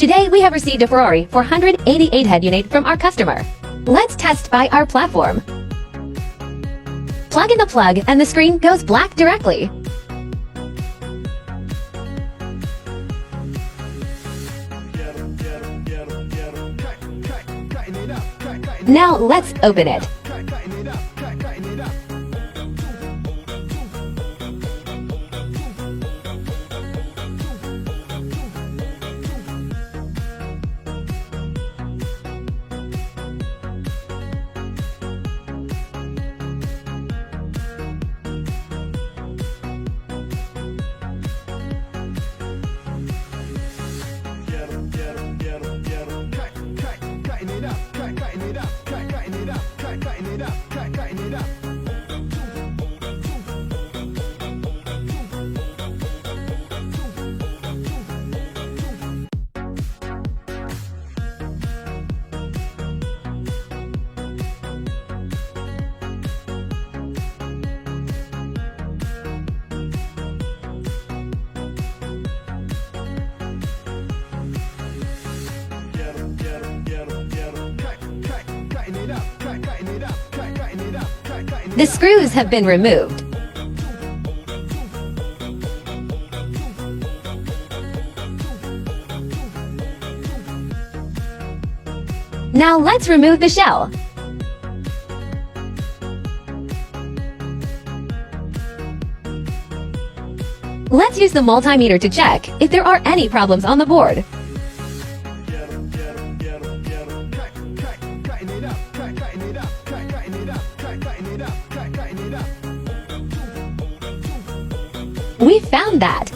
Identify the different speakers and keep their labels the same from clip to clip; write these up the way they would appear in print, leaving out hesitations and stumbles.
Speaker 1: Today we have received a Ferrari 488 head unit from our customer. Let's test by our platform. Plug in the plug and the screen goes black directly. Now let's open it. The screws have been removed. Now let's remove the shell. Let's use the multimeter to check if there are any problems on the board. We found that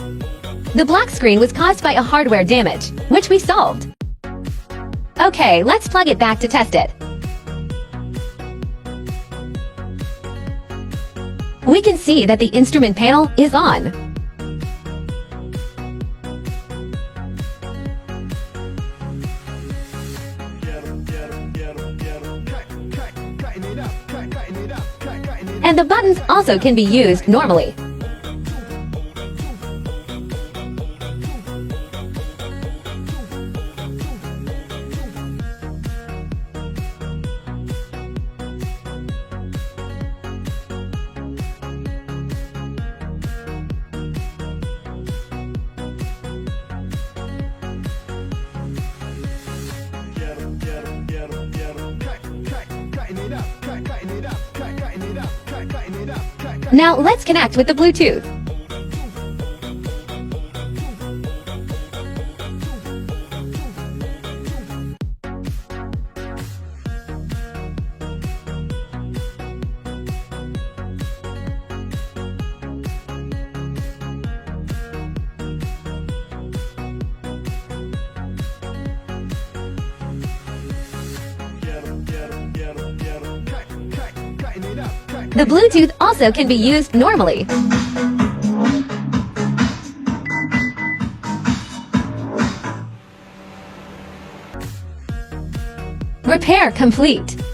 Speaker 1: the black screen was caused by a hardware damage, which we solved. Okay, let's plug it back to test it. We can see that the instrument panel is on. And the buttons also can be used normally. Now let's connect with the Bluetooth. The Bluetooth also can be used normally. Repair complete.